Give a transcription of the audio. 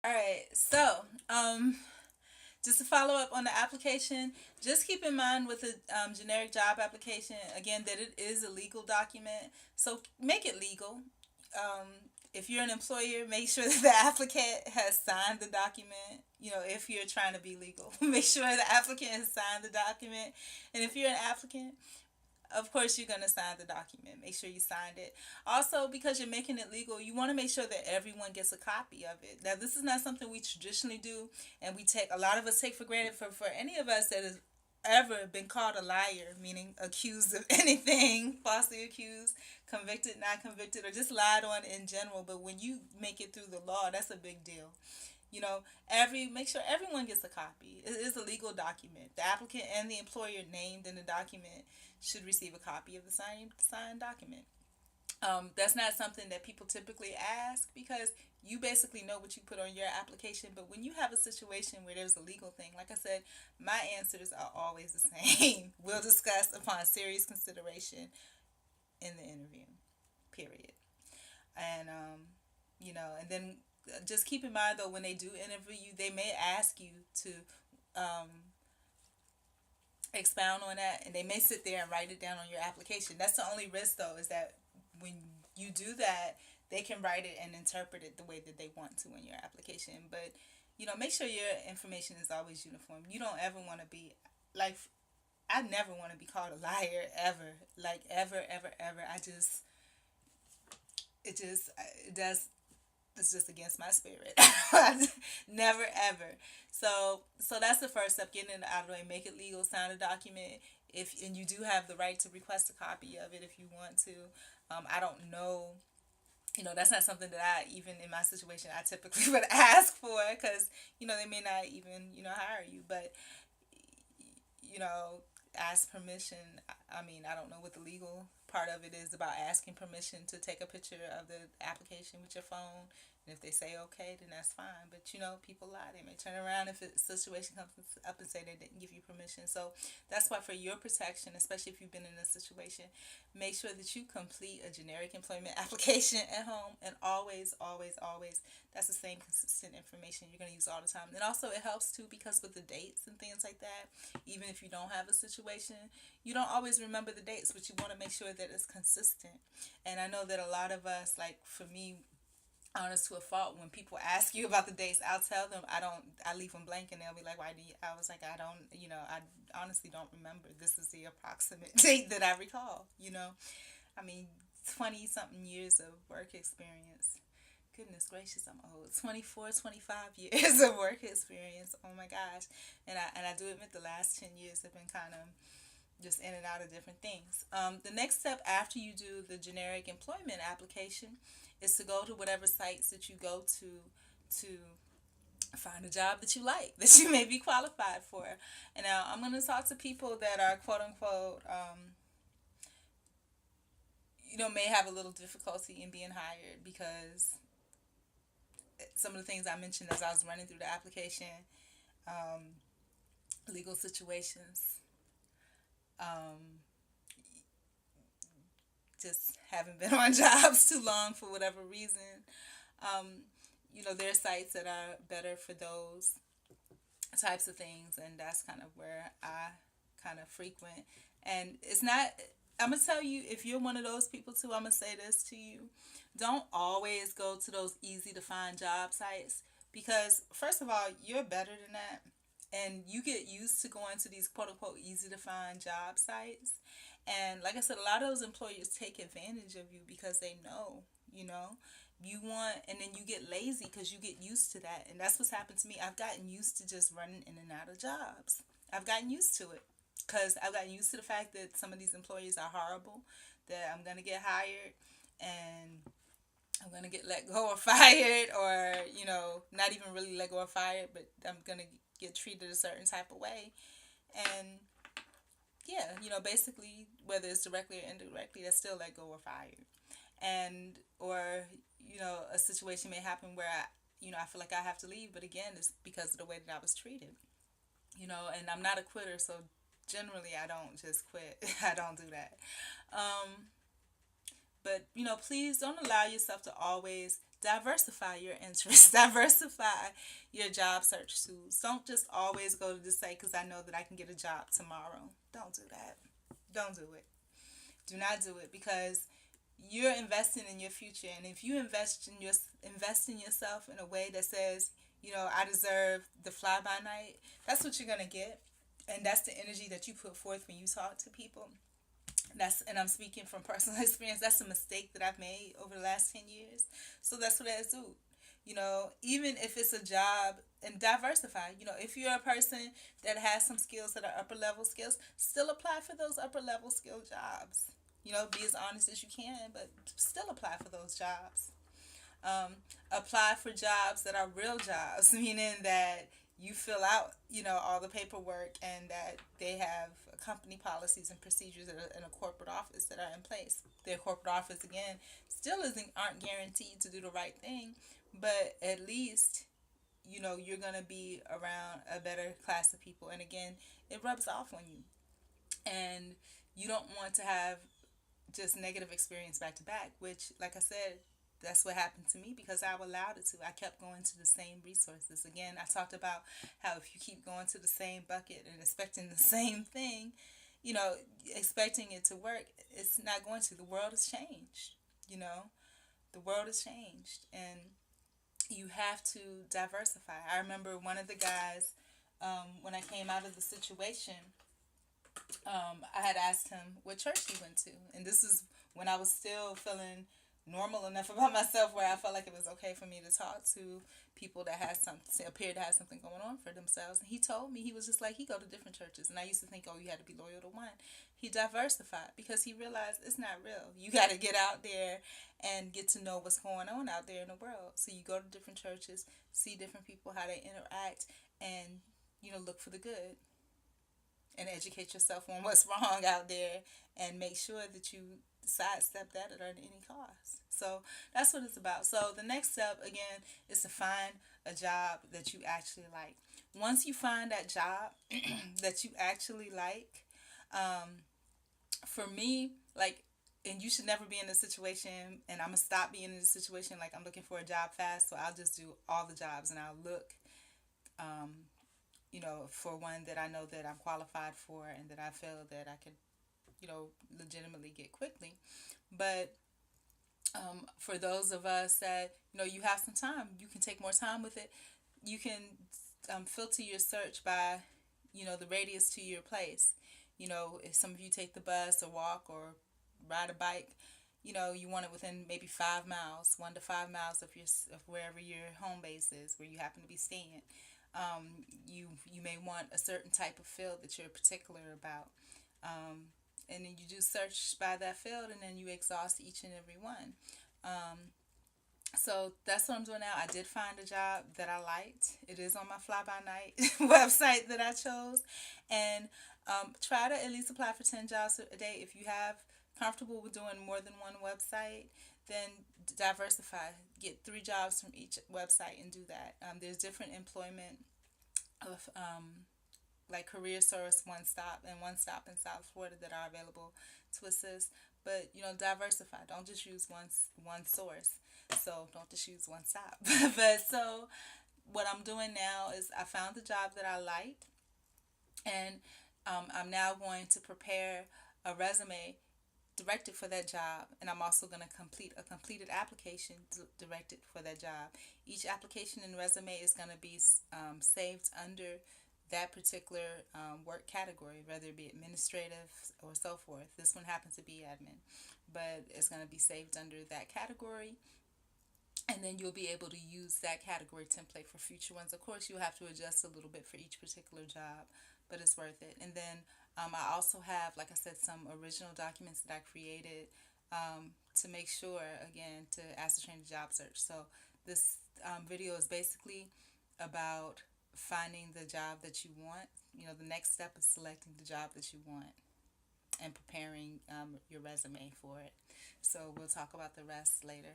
All right. So, just to follow up on the application, just keep in mind with a generic job application, again, that it is a legal document. So make it legal. Um, if you're an employer, make sure that the applicant has signed the document. You know, if you're trying to be legal, make sure the applicant has signed the document. And if you're an applicant, of course you're going to sign the document. Make sure you signed it. Also, because you're making it legal, you want to make sure that everyone gets a copy of it. Now, this is not something we traditionally do, and we take a lot of us take for granted. For any of us that has ever been called a liar, meaning accused of anything, falsely accused, convicted, not convicted, or just lied on in general. But when you make it through the law, that's a big deal. You know, every make sure everyone gets a copy. It is a legal document. The applicant and the employer named in the document should receive a copy of the signed document. That's not something that people typically ask because you basically know what you put on your application. But when you have a situation where there's a legal thing, like I said, my answers are always the same. We'll discuss upon serious consideration in the interview. Period. And and then just keep in mind though when they do interview you, they may ask you to um, expound on that, and they may sit there and write it down on your application. That's the only risk though, is that when you do that, they can write it and interpret it the way that they want to in your application. But make sure your information is always uniform. You don't ever want to be like, I never want to be called a liar ever, like ever, ever, ever. It does, it's just against my spirit. Never ever. So that's the first step, getting it out of the way. Make it legal, sign a document. If and you do have the right to request a copy of it if you want to. I don't know. That's not something that I, even in my situation, I typically would ask for, because they may not even hire you. But you know, ask permission. I mean, I don't know what the legal part of it is about asking permission to take a picture of the application with your phone. And if they say okay, then that's fine. But people lie. They may turn around if a situation comes up and say they didn't give you permission. So that's why, for your protection, especially if you've been in a situation, make sure that you complete a generic employment application at home, and always, always, always, that's the same consistent information you're going to use all the time. And also, it helps too, because with the dates and things like that, even if you don't have a situation, you don't always remember the dates, but you want to make sure that it's consistent. And I know that a lot of us, like for me, honest to a fault, when people ask you about the dates, I'll tell them I leave them blank, and they'll be like, why do you? I was like, I don't, I honestly don't remember. This is the approximate date that I recall. I mean, 20 something years of work experience. Goodness gracious, I'm old. 24, 25 years of work experience. Oh my gosh. And I do admit the last 10 years have been kind of just in and out of different things. The next step after you do the generic employment application is to go to whatever sites that you go to find a job that you like, that you may be qualified for. And now I'm going to talk to people that are quote unquote, may have a little difficulty in being hired, because some of the things I mentioned as I was running through the application, um, legal situations, um, just haven't been on jobs too long for whatever reason. Um, there are sites that are better for those types of things, and that's kind of where I kind of frequent. And it's not, I'm gonna tell you, if you're one of those people too, I'm gonna say this to you: don't always go to those easy to find job sites, because first of all, you're better than that, and you get used to going to these quote unquote easy to find job sites. And like I said, a lot of those employers take advantage of you because they know, you know, you want, and then you get lazy because you get used to that. And that's what's happened to me. I've gotten used to just running in and out of jobs. I've gotten used to it because I've gotten used to the fact that some of these employers are horrible, that I'm going to get hired and I'm going to get let go or fired, or, not even really let go or fired, but I'm going to get treated a certain type of way. And yeah, basically, whether it's directly or indirectly, that's still let go or fired. And, or, a situation may happen where I feel like I have to leave, but again, it's because of the way that I was treated, and I'm not a quitter, so generally I don't just quit. I don't do that. But, please don't allow yourself to always diversify your interests, diversify your job search tools. Don't just always go to the site because I know that I can get a job tomorrow. Don't do that. Don't do it. Do not do it because you're investing in your future, and if you invest in yourself in a way that says, I deserve the fly by night, that's what you're gonna get, and that's the energy that you put forth when you talk to people. And I'm speaking from personal experience. That's a mistake that I've made over the last 10 years. So that's what I do. Even if it's a job, and diversify. If you're a person that has some skills that are upper level skills, still apply for those upper level skill jobs. Be as honest as you can, but still apply for those jobs. Apply for jobs that are real jobs, meaning that you fill out, all the paperwork, and that they have company policies and procedures that are in a corporate office that are in place. Their corporate office, again, still aren't guaranteed to do the right thing, but at least, you're going to be around a better class of people. And again, it rubs off on you. And you don't want to have just negative experience back to back, which, like I said, that's what happened to me because I allowed it to. I kept going to the same resources. Again, I talked about how if you keep going to the same bucket and expecting the same thing, expecting it to work, it's not going to. The world has changed. The world has changed, and you have to diversify. I remember one of the guys, when I came out of the situation, I had asked him what church he went to, and this is when I was still feeling normal enough about myself where I felt like it was okay for me to talk to people that had something, appeared to have something going on for themselves. And he told me, he was just like, he go to different churches, and I used to think, oh, you had to be loyal to one. He diversified because he realized it's not real. You got to get out there and get to know what's going on out there in the world. So you go to different churches, see different people, how they interact, and look for the good. And educate yourself on what's wrong out there, and make sure that you sidestep that at any cost. So that's what it's about. So the next step, again, is to find a job that you actually like. Once you find that job that you actually like, for me, and you should never be in a situation, and I'm going to stop being in a situation like I'm looking for a job fast, so I'll just do all the jobs, and I'll look, for one that I know that I'm qualified for and that I feel that I could, legitimately get quickly. But for those of us that, you have some time, you can take more time with it. You can filter your search by, the radius to your place. If some of you take the bus or walk or ride a bike, you want it within maybe 5 miles, 1 to 5 miles of wherever your home base is, where you happen to be staying. You may want a certain type of field that you're particular about. And then you do search by that field, and then you exhaust each and every one. So that's what I'm doing now. I did find a job that I liked. It is on my fly-by-night website that I chose. And try to at least apply for 10 jobs a day. If you have comfortable with doing more than one website, then diversify. Get 3 jobs from each website and do that. There's different employment of like Career Source, One Stop, and One Stop in South Florida that are available to assist. But diversify. Don't just use one source. So don't just use One Stop. But so what I'm doing now is I found the job that I liked, and I'm now going to prepare a resume directed for that job, and I'm also going to complete a completed application directed for that job. Each application and resume is going to be saved under that particular work category, whether it be administrative or so forth. This one happens to be admin, but it's going to be saved under that category, and then you'll be able to use that category template for future ones. Of course, you'll have to adjust a little bit for each particular job, but it's worth it. And then I also have, like I said, some original documents that I created to make sure, again, to ascertain the job search. So this video is basically about finding the job that you want. The next step is selecting the job that you want and preparing your resume for it. So we'll talk about the rest later.